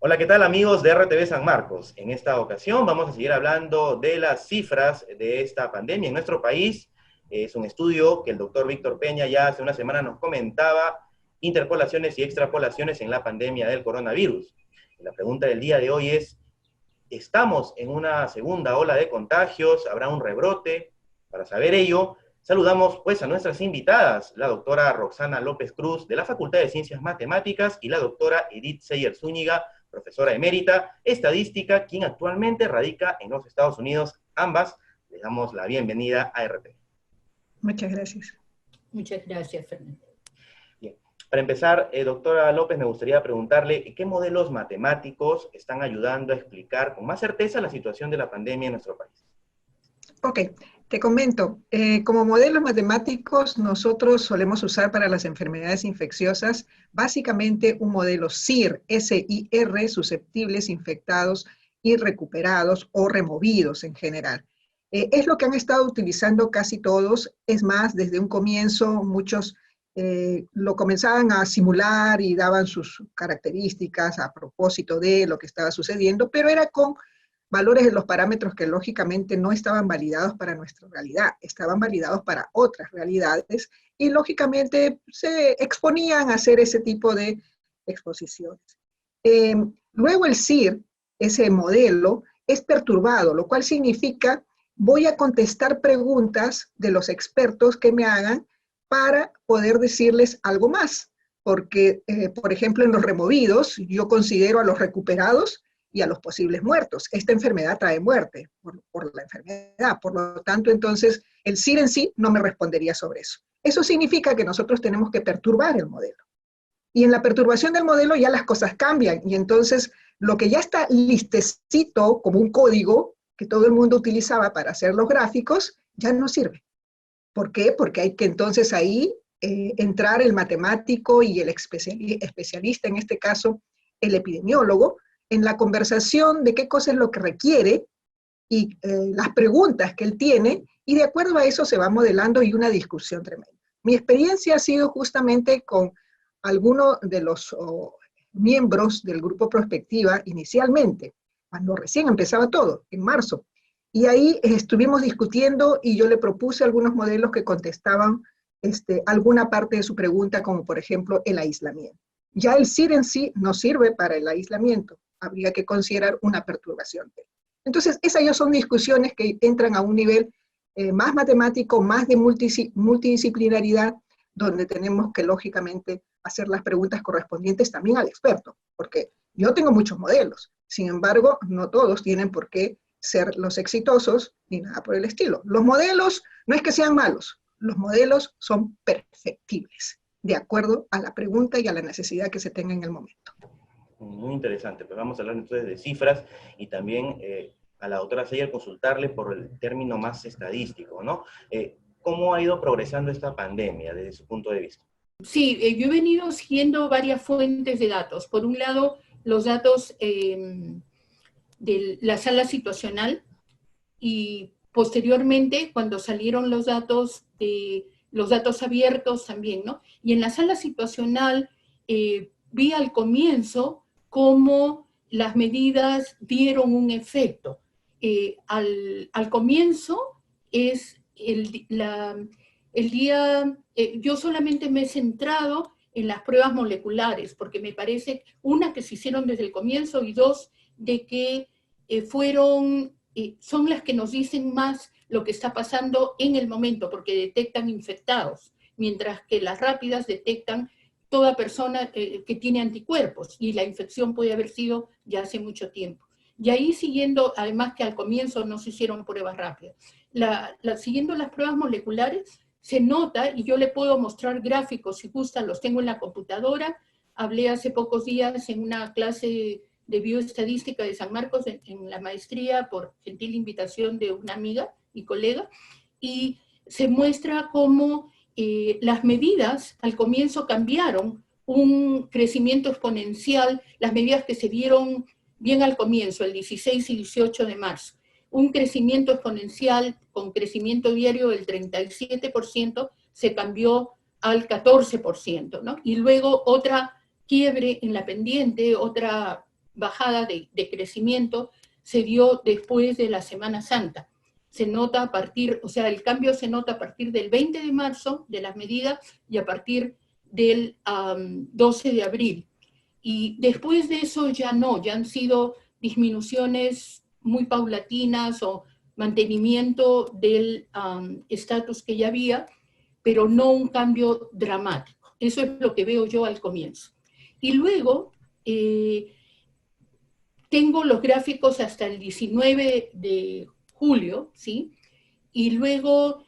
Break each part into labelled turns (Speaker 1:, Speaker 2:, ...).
Speaker 1: Hola, ¿qué tal amigos de RTV San Marcos? En esta ocasión vamos a seguir hablando de las cifras de esta pandemia en nuestro país. Es un estudio que el doctor Víctor Peña ya hace una semana nos comentaba, interpolaciones y extrapolaciones en la pandemia del coronavirus. La pregunta del día de hoy es, ¿estamos en una segunda ola de contagios? ¿Habrá un rebrote? Para saber ello, saludamos pues a nuestras invitadas, la doctora Roxana López Cruz de la Facultad de Ciencias Matemáticas y la doctora Edith Seyer Zúñiga, profesora emérita, estadística, quien actualmente radica en los Estados Unidos. Ambas les damos la bienvenida a RT.
Speaker 2: Muchas gracias.
Speaker 3: Muchas gracias, Fernando.
Speaker 1: Bien. Para empezar, doctora López, me gustaría preguntarle qué modelos matemáticos están ayudando a explicar con más certeza la situación de la pandemia en nuestro país.
Speaker 2: Ok, te comento. Como modelos matemáticos, nosotros solemos usar para las enfermedades infecciosas básicamente un modelo SIR, S-I-R, susceptibles, infectados y recuperados o removidos en general. Es lo que han estado utilizando casi todos. Es más, desde un comienzo muchos lo comenzaban a simular y daban sus características a propósito de lo que estaba sucediendo, pero era con valores de los parámetros que lógicamente no estaban validados para nuestra realidad, estaban validados para otras realidades y lógicamente se exponían a hacer ese tipo de exposiciones. Luego el SIR, ese modelo, es perturbado, lo cual significa voy a contestar preguntas de los expertos que me hagan para poder decirles algo más, porque, por ejemplo, en los removidos, yo considero a los recuperados y a los posibles muertos. Esta enfermedad trae muerte por la enfermedad, por lo tanto, entonces, el SIR en sí no me respondería sobre eso. Eso significa que nosotros tenemos que perturbar el modelo. Y en la perturbación del modelo ya las cosas cambian, y entonces lo que ya está listecito como un código que todo el mundo utilizaba para hacer los gráficos, ya no sirve. ¿Por qué? Porque hay que entonces ahí entrar el matemático y el especialista, en este caso el epidemiólogo, en la conversación de qué cosa es lo que requiere y las preguntas que él tiene, y de acuerdo a eso se va modelando y una discusión tremenda. Mi experiencia ha sido justamente con algunos de los miembros del grupo Prospectiva inicialmente, cuando recién empezaba todo, en marzo. Y ahí estuvimos discutiendo y yo le propuse algunos modelos que contestaban alguna parte de su pregunta, como por ejemplo el aislamiento. Ya el SIR en sí no sirve para el aislamiento, habría que considerar una perturbación. Entonces, esas ya son discusiones que entran a un nivel más matemático, más de multidisciplinaridad, donde tenemos que lógicamente hacer las preguntas correspondientes también al experto, porque yo tengo muchos modelos, sin embargo, no todos tienen por qué ser los exitosos ni nada por el estilo. Los modelos no es que sean malos, los modelos son perfectibles, de acuerdo a la pregunta y a la necesidad que se tenga en el momento.
Speaker 1: Muy interesante, pues vamos a hablar entonces de cifras y también a la doctora Seyer consultarle por el término más estadístico, ¿no? ¿Cómo ha ido progresando esta pandemia desde su punto de vista?
Speaker 3: Sí, yo he venido siguiendo varias fuentes de datos. Por un lado, los datos de la sala situacional y posteriormente cuando salieron los datos abiertos también, ¿no? Y en la sala situacional vi al comienzo cómo las medidas dieron un efecto. Al comienzo es el día, yo solamente me he centrado en las pruebas moleculares, porque me parece, una, que se hicieron desde el comienzo, y dos, de que son las que nos dicen más lo que está pasando en el momento, porque detectan infectados, mientras que las rápidas detectan toda persona que tiene anticuerpos, y la infección puede haber sido ya hace mucho tiempo. Y ahí siguiendo, además que al comienzo no se hicieron pruebas rápidas, siguiendo las pruebas moleculares, se nota, y yo le puedo mostrar gráficos si gustan, los tengo en la computadora. Hablé hace pocos días en una clase de bioestadística de San Marcos en la maestría por gentil invitación de una amiga y colega, y se muestra cómo las medidas al comienzo cambiaron, un crecimiento exponencial, las medidas que se dieron bien al comienzo, el 16 y 18 de marzo, un crecimiento exponencial con crecimiento diario del 37%, se cambió al 14%, ¿no? Y luego otra quiebre en la pendiente, otra bajada de crecimiento se dio después de la Semana Santa. Se nota a partir, o sea, el cambio se nota a partir del 20 de marzo de las medidas y a partir del 12 de abril. Y después de eso ya no, ya han sido disminuciones muy paulatinas o mantenimiento del estatus que ya había, pero no un cambio dramático. Eso es lo que veo yo al comienzo. Y luego tengo los gráficos hasta el 19 de julio, ¿sí? Y luego,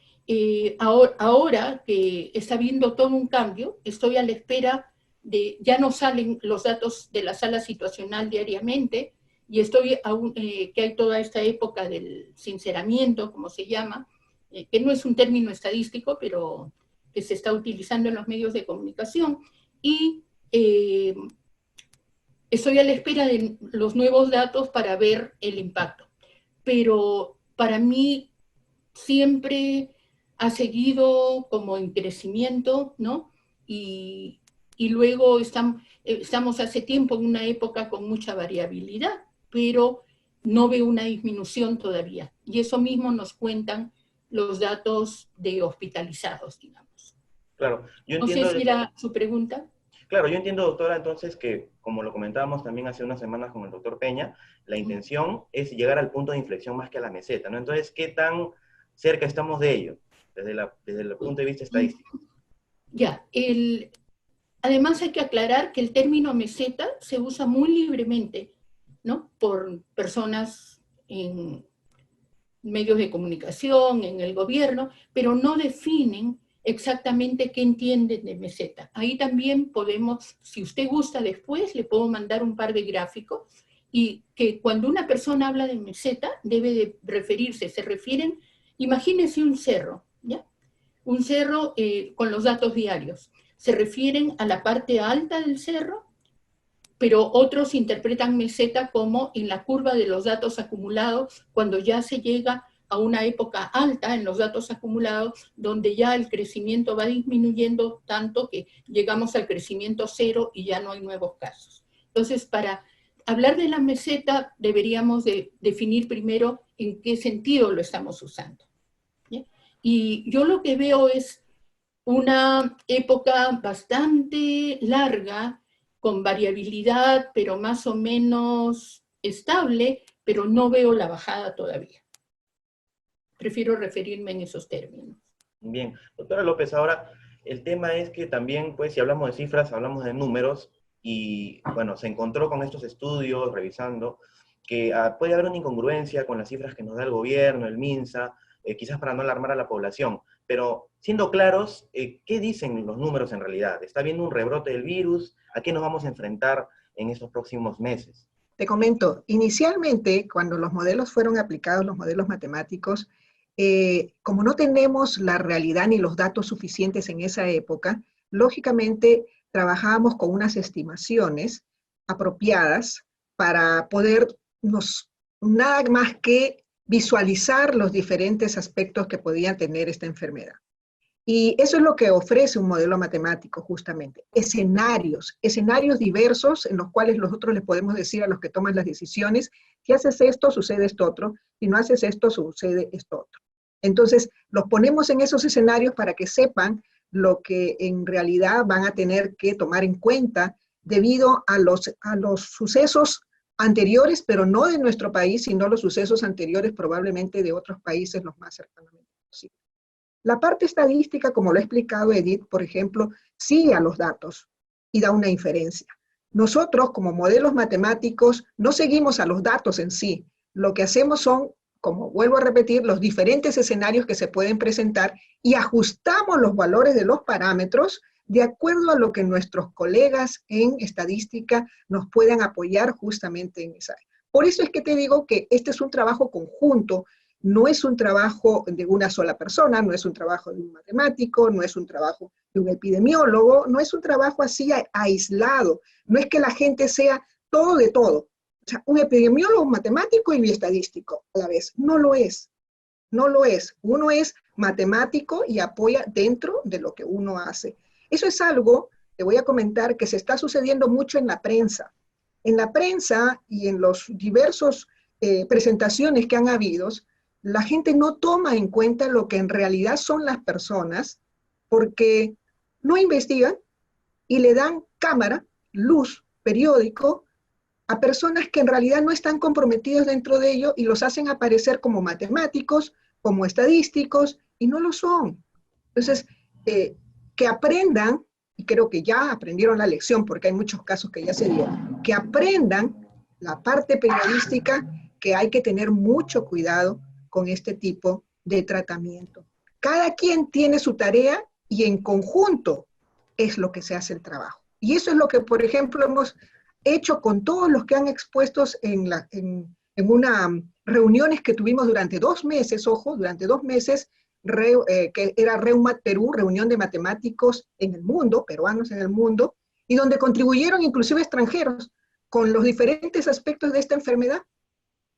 Speaker 3: ahora que está habiendo todo un cambio, estoy a la espera de, ya no salen los datos de la sala situacional diariamente, y estoy aún, que hay toda esta época del sinceramiento, como se llama, que no es un término estadístico, pero que se está utilizando en los medios de comunicación, y estoy a la espera de los nuevos datos para ver el impacto. Pero para mí siempre ha seguido como en crecimiento, ¿no? Y luego estamos hace tiempo en una época con mucha variabilidad, pero no veo una disminución todavía. Y eso mismo nos cuentan los datos de hospitalizados, digamos.
Speaker 1: Claro, yo
Speaker 3: No sé
Speaker 1: entiendo...
Speaker 3: si era su pregunta.
Speaker 1: Claro, yo entiendo, doctora, entonces que, como lo comentábamos también hace unas semanas con el doctor Peña, la intención es llegar al punto de inflexión más que a la meseta, ¿no? Entonces, ¿qué tan cerca estamos de ello, desde el punto de vista estadístico?
Speaker 3: Ya, además hay que aclarar que el término meseta se usa muy libremente, ¿no? Por personas en medios de comunicación, en el gobierno, pero no definen exactamente qué entienden de meseta. Ahí también podemos, si usted gusta después, le puedo mandar un par de gráficos, y que cuando una persona habla de meseta debe de referirse, se refieren, imagínense un cerro, ¿ya? Un cerro con los datos diarios. Se refieren a la parte alta del cerro, pero otros interpretan meseta como en la curva de los datos acumulados, cuando ya se llega a una época alta en los datos acumulados, donde ya el crecimiento va disminuyendo tanto que llegamos al crecimiento cero y ya no hay nuevos casos. Entonces, para hablar de la meseta, deberíamos de definir primero en qué sentido lo estamos usando. ¿Sí? Y yo lo que veo es una época bastante larga, con variabilidad, pero más o menos estable, pero no veo la bajada todavía. Prefiero referirme en esos términos.
Speaker 1: Bien, doctora López, ahora el tema es que también, pues, si hablamos de cifras, hablamos de números, y bueno, se encontró con estos estudios, revisando, que puede haber una incongruencia con las cifras que nos da el gobierno, el MINSA, quizás para no alarmar a la población, pero siendo claros, ¿qué dicen los números en realidad? ¿Está habiendo un rebrote del virus? ¿A qué nos vamos a enfrentar en estos próximos meses?
Speaker 2: Te comento, inicialmente, cuando los modelos fueron aplicados, los modelos matemáticos, como no tenemos la realidad ni los datos suficientes en esa época, lógicamente trabajábamos con unas estimaciones apropiadas para podernos nada más que visualizar los diferentes aspectos que podía tener esta enfermedad. Y eso es lo que ofrece un modelo matemático, justamente. Escenarios diversos en los cuales nosotros les podemos decir a los que toman las decisiones, si haces esto, sucede esto otro, si no haces esto, sucede esto otro. Entonces, los ponemos en esos escenarios para que sepan lo que en realidad van a tener que tomar en cuenta debido a los sucesos anteriores, pero no de nuestro país, sino los sucesos anteriores probablemente de otros países los más cercanamente posibles. La parte estadística, como lo ha explicado Edith, por ejemplo, sigue a los datos y da una inferencia. Nosotros, como modelos matemáticos, no seguimos a los datos en sí. Lo que hacemos son, como vuelvo a repetir, los diferentes escenarios que se pueden presentar y ajustamos los valores de los parámetros de acuerdo a lo que nuestros colegas en estadística nos puedan apoyar justamente en esa área. Por eso es que te digo que este es un trabajo conjunto. No es un trabajo de una sola persona, no es un trabajo de un matemático, no es un trabajo de un epidemiólogo, no es un trabajo así aislado, no es que la gente sea todo de todo. O sea, un epidemiólogo, un matemático y un estadístico a la vez. No lo es, no lo es. Uno es matemático y apoya dentro de lo que uno hace. Eso es algo, te voy a comentar, que se está sucediendo mucho en la prensa. en la prensa y en los diversos presentaciones que han habido, la gente no toma en cuenta lo que en realidad son las personas porque no investigan y le dan cámara, luz, periódico a personas que en realidad no están comprometidos dentro de ello y los hacen aparecer como matemáticos, como estadísticos, y no lo son. Entonces, que aprendan, y creo que ya aprendieron la lección, porque hay muchos casos que ya se dieron, que aprendan la parte periodística, que hay que tener mucho cuidado con este tipo de tratamiento. Cada quien tiene su tarea y en conjunto es lo que se hace el trabajo. Y eso es lo que, por ejemplo, hemos hecho con todos los que han expuestos en unas reuniones que tuvimos durante 2 meses, ojo, durante 2 meses, que era Reumat Perú, reunión de matemáticos en el mundo, peruanos en el mundo, y donde contribuyeron inclusive extranjeros con los diferentes aspectos de esta enfermedad.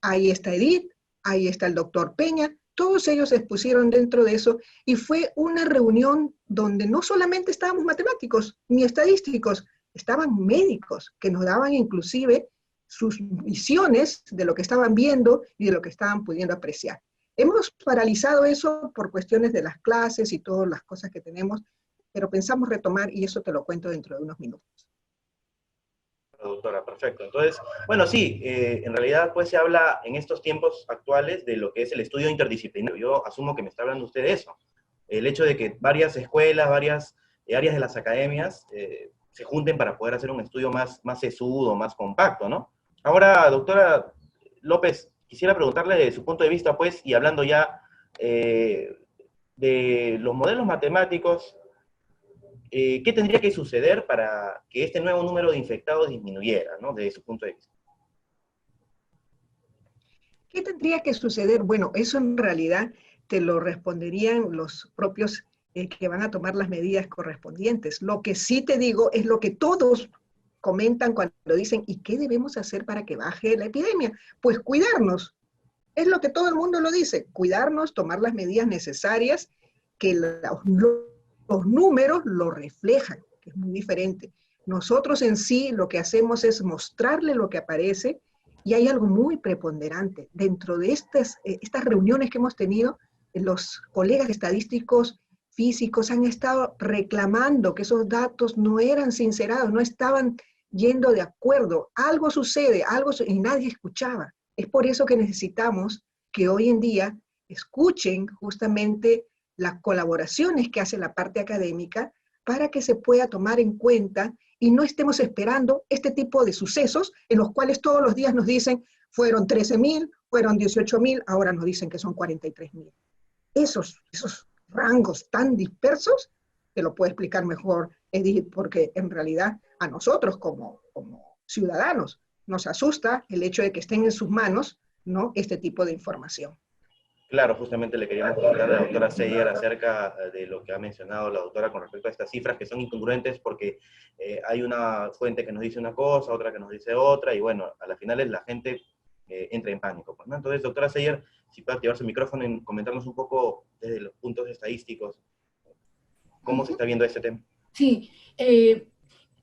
Speaker 2: Ahí está Edith, ahí está el doctor Peña, todos ellos se expusieron dentro de eso, y fue una reunión donde no solamente estábamos matemáticos ni estadísticos, estaban médicos que nos daban inclusive sus visiones de lo que estaban viendo y de lo que estaban pudiendo apreciar. Hemos paralizado eso por cuestiones de las clases y todas las cosas que tenemos, pero pensamos retomar y eso te lo cuento dentro de unos minutos.
Speaker 1: Doctora, perfecto. Entonces, bueno, sí, en realidad pues se habla en estos tiempos actuales de lo que es el estudio interdisciplinario. Yo asumo que me está hablando usted de eso. El hecho de que varias escuelas, varias áreas de las academias se junten para poder hacer un estudio más sesudo, más compacto, ¿no? Ahora, doctora López, quisiera preguntarle de su punto de vista, pues, y hablando ya de los modelos matemáticos, ¿qué tendría que suceder para que este nuevo número de infectados disminuyera, ¿no? Desde su punto de vista?
Speaker 2: ¿Qué tendría que suceder? Bueno, eso en realidad te lo responderían los propios que van a tomar las medidas correspondientes. Lo que sí te digo es lo que todos comentan cuando dicen, ¿y qué debemos hacer para que baje la epidemia? Pues cuidarnos. Es lo que todo el mundo lo dice, cuidarnos, tomar las medidas necesarias, que los números lo reflejan, que es muy diferente. Nosotros en sí lo que hacemos es mostrarle lo que aparece, y hay algo muy preponderante. Dentro de estas reuniones que hemos tenido, los colegas estadísticos físicos han estado reclamando que esos datos no eran sincerados, no estaban yendo de acuerdo. Algo sucede, y nadie escuchaba. Es por eso que necesitamos que hoy en día escuchen justamente las colaboraciones que hace la parte académica para que se pueda tomar en cuenta y no estemos esperando este tipo de sucesos en los cuales todos los días nos dicen fueron 13.000, fueron 18.000, ahora nos dicen que son 43.000. Esos rangos tan dispersos, te lo puede explicar mejor Edith, porque en realidad a nosotros como ciudadanos nos asusta el hecho de que estén en sus manos, ¿no?, este tipo de información.
Speaker 1: Claro, justamente le queríamos preguntar a la doctora Seyer acerca de lo que ha mencionado la doctora con respecto a estas cifras que son incongruentes porque hay una fuente que nos dice una cosa, otra que nos dice otra, y bueno, a las finales la gente entra en pánico, ¿no? Entonces, doctora Seyer, si puede activar su micrófono y comentarnos un poco desde los puntos estadísticos, ¿cómo se está viendo este tema?
Speaker 3: Sí,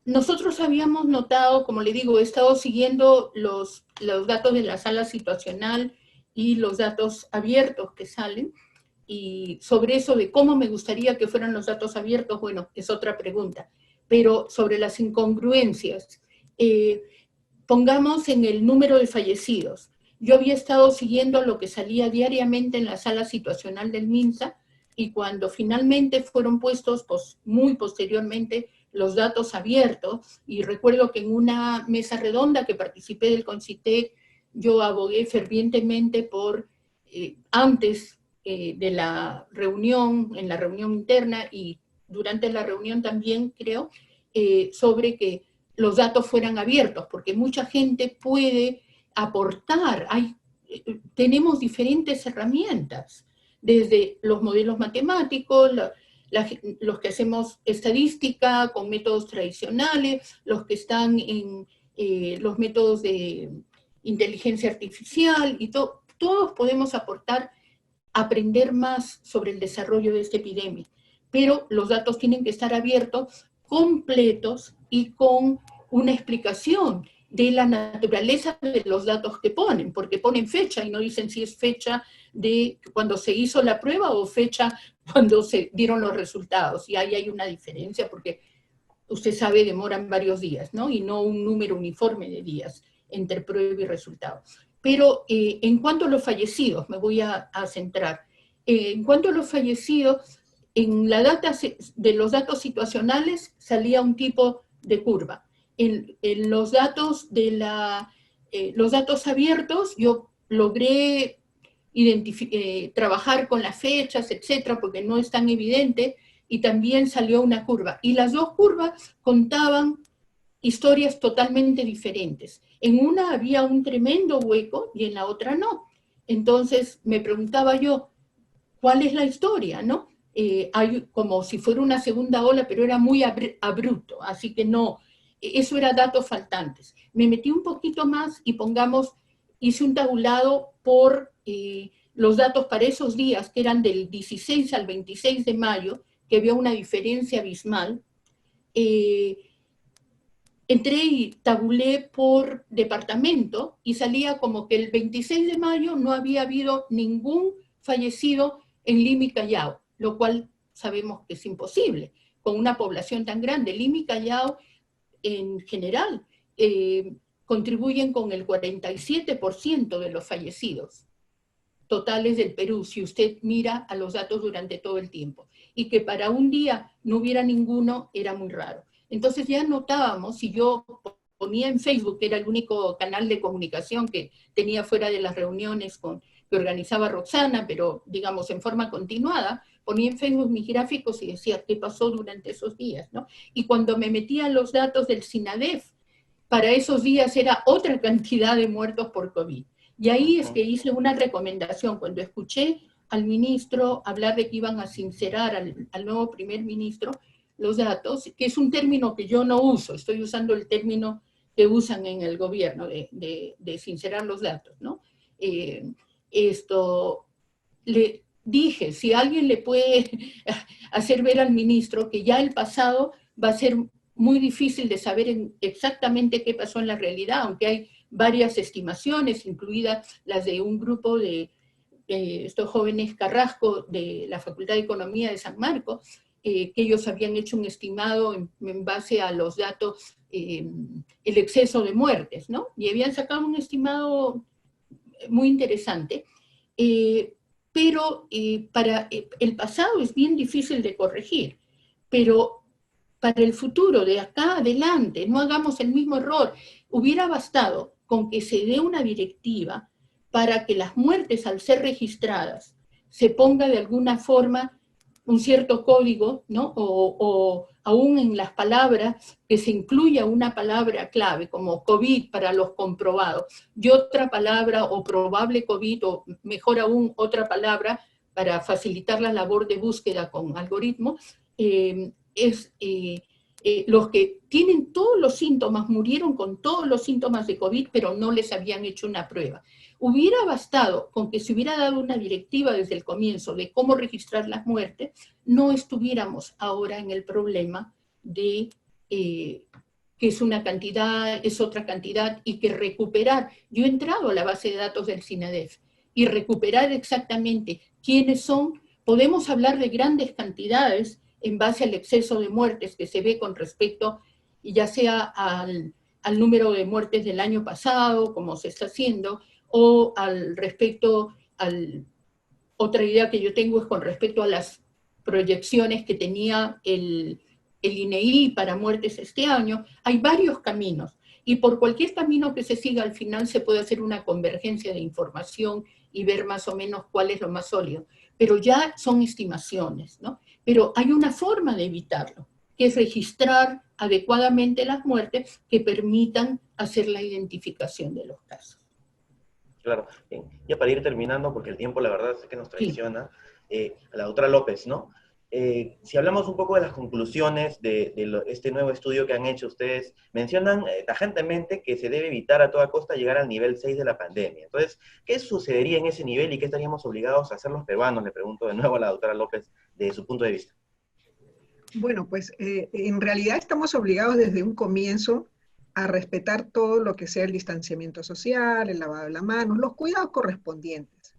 Speaker 3: nosotros habíamos notado, como le digo, he estado siguiendo los datos de la sala situacional y los datos abiertos que salen, y sobre eso de cómo me gustaría que fueran los datos abiertos, bueno, es otra pregunta, pero sobre las incongruencias, pongamos en el número de fallecidos. Yo había estado siguiendo lo que salía diariamente en la sala situacional del MINSA, y cuando finalmente fueron puestos, pues, muy posteriormente, los datos abiertos, y recuerdo que en una mesa redonda que participé del CONCITEC, yo abogué fervientemente por, antes de la reunión, en la reunión interna y durante la reunión también, creo, sobre que los datos fueran abiertos, porque mucha gente puede aportar. Tenemos diferentes herramientas, desde los modelos matemáticos, los que hacemos estadística con métodos tradicionales, los que están en los métodos de inteligencia artificial, y todos podemos aportar, aprender más sobre el desarrollo de esta epidemia. Pero los datos tienen que estar abiertos, completos y con una explicación. de la naturaleza de los datos que ponen, porque ponen fecha y no dicen si es fecha de cuando se hizo la prueba o fecha cuando se dieron los resultados. Y ahí hay una diferencia porque usted sabe, demoran varios días, ¿no? Y no un número uniforme de días entre prueba y resultado. Pero en cuanto a los fallecidos, me voy a centrar. En cuanto a los fallecidos, en la data de los datos situacionales salía un tipo de curva. En los datos los datos abiertos, yo logré trabajar con las fechas, etcétera, porque no es tan evidente, y también salió una curva. Y las dos curvas contaban historias totalmente diferentes. En una había un tremendo hueco y en la otra no. Entonces me preguntaba yo, ¿cuál es la historia, no? Hay como si fuera una segunda ola, pero era muy abrupto, así que no, eso era datos faltantes. Me metí un poquito más y hice un tabulado por los datos para esos días, que eran del 16 al 26 de mayo, que había una diferencia abismal. Entré y tabulé por departamento y salía como que el 26 de mayo no había habido ningún fallecido en Lima y Callao, lo cual sabemos que es imposible, con una población tan grande. Lima y Callao, en general, contribuyen con el 47% de los fallecidos totales del Perú, si usted mira a los datos durante todo el tiempo. Y que para un día no hubiera ninguno era muy raro. Entonces ya notábamos, si yo ponía en Facebook, que era el único canal de comunicación que tenía fuera de las reuniones que organizaba Roxana, pero digamos en forma continuada, ponía en Facebook mis gráficos y decía qué pasó durante esos días, ¿no? Y cuando me metía los datos del SINADEF, para esos días era otra cantidad de muertos por COVID. Y ahí es que hice una recomendación. Cuando escuché al ministro hablar de que iban a sincerar al nuevo primer ministro los datos, que es un término que yo no uso, estoy usando el término que usan en el gobierno de sincerar los datos, ¿no? Le dije, si alguien le puede hacer ver al ministro que ya el pasado va a ser muy difícil de saber exactamente qué pasó en la realidad, aunque hay varias estimaciones, incluidas las de un grupo de estos jóvenes Carrasco de la Facultad de Economía de San Marcos, que ellos habían hecho un estimado en base a los datos, el exceso de muertes, ¿no? Y habían sacado un estimado muy interesante, pero para el pasado es bien difícil de corregir, pero para el futuro, de acá adelante, no hagamos el mismo error. Hubiera bastado con que se dé una directiva para que las muertes, al ser registradas, se ponga de alguna forma un cierto código, ¿no? O aún en las palabras, que se incluya una palabra clave, como COVID para los comprobados, y otra palabra, o probable COVID, o mejor aún, otra palabra, para facilitar la labor de búsqueda con algoritmos, los que tienen todos los síntomas murieron con todos los síntomas de COVID, pero no les habían hecho una prueba. Hubiera bastado con que se hubiera dado una directiva desde el comienzo de cómo registrar las muertes, no estuviéramos ahora en el problema de que es una cantidad, es otra cantidad, y que recuperar. Yo he entrado a la base de datos del SINADEF y recuperar exactamente quiénes son. Podemos hablar de grandes cantidades en base al exceso de muertes que se ve con respecto, ya sea al número de muertes del año pasado, como se está haciendo, o otra idea que yo tengo es con respecto a las proyecciones que tenía el INEI para muertes este año. Hay varios caminos, y por cualquier camino que se siga, al final se puede hacer una convergencia de información y ver más o menos cuál es lo más sólido. Pero ya son estimaciones, ¿no? Pero hay una forma de evitarlo, que es registrar adecuadamente las muertes que permitan hacer la identificación de los casos.
Speaker 1: Claro. Bien. Ya para ir terminando, porque el tiempo la verdad es que nos traiciona, a la doctora López, ¿no? Si hablamos un poco de las conclusiones de este nuevo estudio que han hecho ustedes, mencionan tajantemente que se debe evitar a toda costa llegar al nivel 6 de la pandemia. Entonces, ¿qué sucedería en ese nivel y qué estaríamos obligados a hacer los peruanos? Le pregunto de nuevo a la doctora López, de su punto de vista.
Speaker 2: Bueno, pues en realidad estamos obligados desde un comienzo a respetar todo lo que sea el distanciamiento social, el lavado de las manos, los cuidados correspondientes.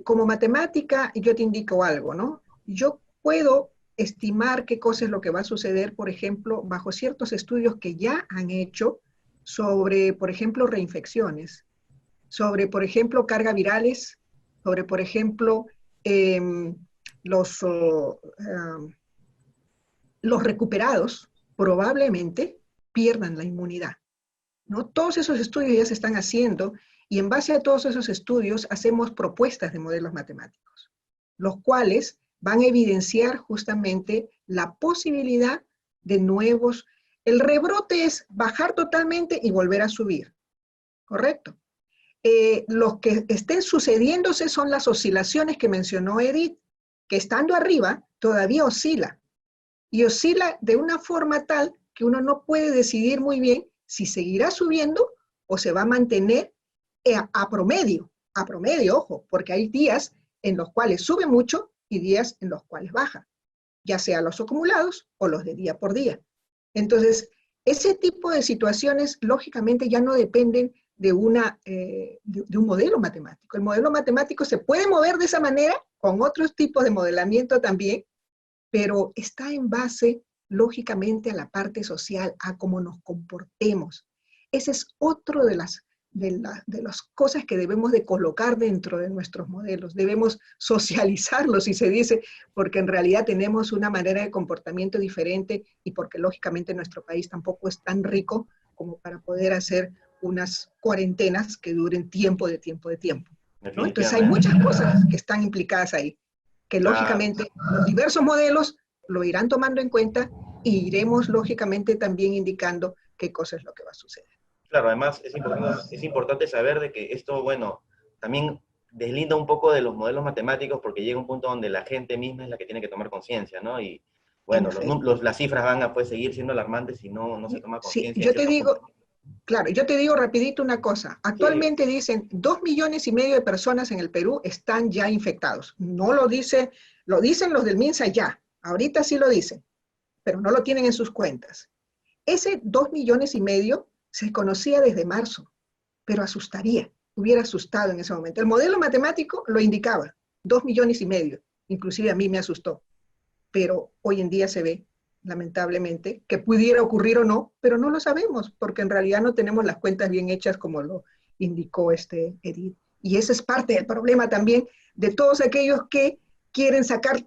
Speaker 2: Como matemática, yo te indico algo, ¿no? Yo puedo estimar qué cosa es lo que va a suceder, por ejemplo, bajo ciertos estudios que ya han hecho sobre, por ejemplo, reinfecciones, sobre, por ejemplo, cargas virales, sobre, por ejemplo, los, los recuperados probablemente pierdan la inmunidad, ¿no? Todos esos estudios ya se están haciendo y en base a todos esos estudios hacemos propuestas de modelos matemáticos, los cuales van a evidenciar justamente la posibilidad de nuevos. El rebrote es bajar totalmente y volver a subir, ¿correcto? Los que estén sucediéndose son las oscilaciones que mencionó Edith, que estando arriba todavía oscila, y oscila de una forma tal que uno no puede decidir muy bien si seguirá subiendo o se va a mantener a promedio, ojo, porque hay días en los cuales sube mucho y días en los cuales baja, ya sea los acumulados o los de día por día. Entonces, ese tipo de situaciones, lógicamente, ya no dependen de un modelo matemático. El modelo matemático se puede mover de esa manera, con otros tipos de modelamiento también, pero está en base, lógicamente, a la parte social, a cómo nos comportemos. Ese es otro de las cosas que debemos de colocar dentro de nuestros modelos. Debemos socializarlos, si se dice, porque en realidad tenemos una manera de comportamiento diferente y porque lógicamente nuestro país tampoco es tan rico como para poder hacer unas cuarentenas que duren tiempo, ¿no? Entonces hay muchas cosas que están implicadas ahí, que lógicamente los diversos modelos lo irán tomando en cuenta y iremos lógicamente también indicando qué cosa es lo que va a suceder.
Speaker 1: Claro, además es importante saber de que esto, bueno, también deslinda un poco de los modelos matemáticos porque llega un punto donde la gente misma es la que tiene que tomar conciencia, ¿no? Y bueno, las cifras van a pues, seguir siendo alarmantes si no se toma conciencia.
Speaker 2: Sí, yo te digo, claro, yo te digo rapidito una cosa. Actualmente sí, dicen 2,5 millones de personas en el Perú están ya infectados. No lo dice, lo dicen los del MINSA ya. Ahorita sí lo dicen, pero no lo tienen en sus cuentas. Ese 2,5 millones se conocía desde marzo, pero hubiera asustado en ese momento. El modelo matemático lo indicaba, 2,5 millones, inclusive a mí me asustó, pero hoy en día se ve, lamentablemente, que pudiera ocurrir o no, pero no lo sabemos, porque en realidad no tenemos las cuentas bien hechas como lo indicó Edith. Y ese es parte del problema también de todos aquellos que quieren sacar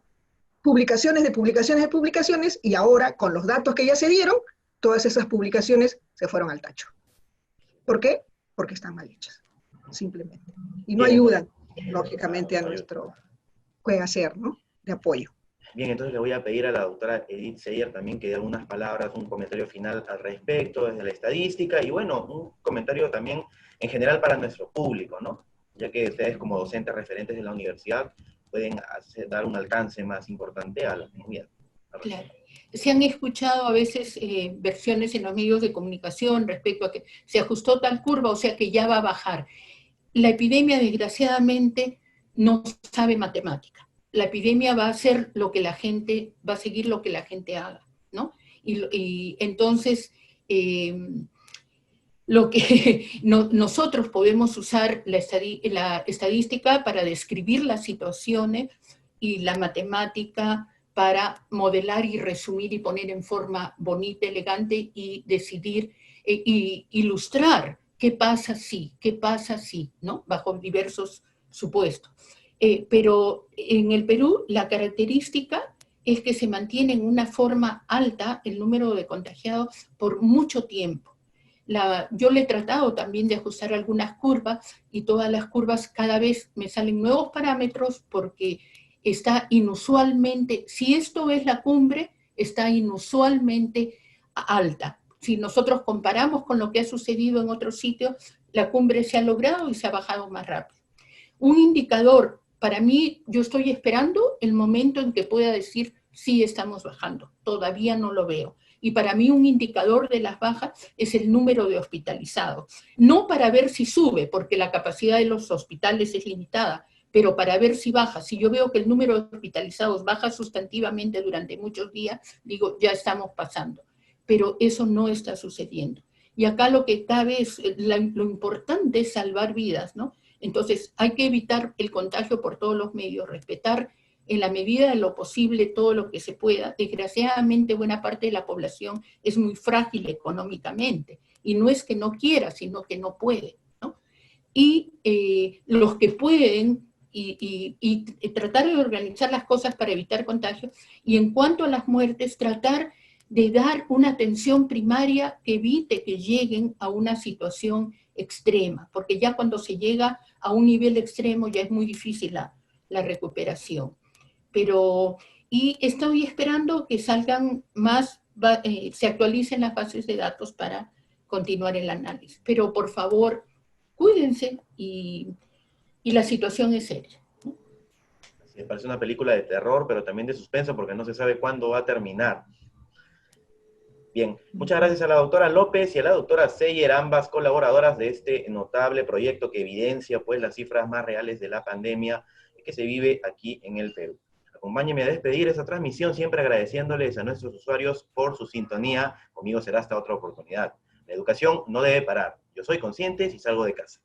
Speaker 2: publicaciones de publicaciones y ahora, con los datos que ya se dieron, todas esas publicaciones se fueron al tacho. ¿Por qué? Porque están mal hechas, simplemente. Y no ayudan, lógicamente, a nuestro quehacer, ¿no? De apoyo.
Speaker 1: Bien, entonces le voy a pedir a la doctora Edith Seyer también que dé algunas palabras, un comentario final al respecto desde la estadística y bueno, un comentario también en general para nuestro público, ¿no? Ya que ustedes como docentes referentes de la universidad pueden dar un alcance más importante a la comunidad.
Speaker 3: Claro. Se han escuchado a veces versiones en los medios de comunicación respecto a que se ajustó tal curva, o sea que ya va a bajar. La epidemia, desgraciadamente, no sabe matemática. La epidemia va a hacer lo que la gente, va a seguir lo que la gente haga, ¿no? Y entonces, nosotros podemos usar la estadística para describir las situaciones y la matemática para modelar y resumir y poner en forma bonita, elegante y decidir y ilustrar qué pasa si, ¿no? Bajo diversos supuestos. Pero en el Perú la característica es que se mantiene en una forma alta el número de contagiados por mucho tiempo. Yo le he tratado también de ajustar algunas curvas y todas las curvas cada vez me salen nuevos parámetros porque está inusualmente, si esto es la cumbre, está inusualmente alta. Si nosotros comparamos con lo que ha sucedido en otros sitios, la cumbre se ha logrado y se ha bajado más rápido. Un indicador, para mí, yo estoy esperando el momento en que pueda decir, sí, estamos bajando, todavía no lo veo. Y para mí un indicador de las bajas es el número de hospitalizados. No para ver si sube, porque la capacidad de los hospitales es limitada, pero para ver si baja. Si yo veo que el número de hospitalizados baja sustantivamente durante muchos días, digo, ya estamos pasando. pero eso no está sucediendo. Y acá lo que cabe es, lo importante es salvar vidas, ¿no? Entonces hay que evitar el contagio por todos los medios, respetar en la medida de lo posible todo lo que se pueda. Desgraciadamente buena parte de la población es muy frágil económicamente, y no es que no quiera, sino que no puede, ¿no? Y los que pueden, y tratar de organizar las cosas para evitar contagios, y en cuanto a las muertes, tratar de dar una atención primaria que evite que lleguen a una situación extrema, porque ya cuando se llega a un nivel extremo ya es muy difícil la recuperación. Y estoy esperando que salgan más, se actualicen las bases de datos para continuar el análisis. Pero por favor, cuídense y la situación es seria.
Speaker 1: Sí, parece una película de terror, pero también de suspenso, porque no se sabe cuándo va a terminar. Bien, muchas gracias a la doctora López y a la doctora Seyer, ambas colaboradoras de este notable proyecto que evidencia pues las cifras más reales de la pandemia que se vive aquí en el Perú. Acompáñenme a despedir esta transmisión, siempre agradeciéndoles a nuestros usuarios por su sintonía. Conmigo será hasta otra oportunidad. La educación no debe parar. Yo soy consciente si salgo de casa.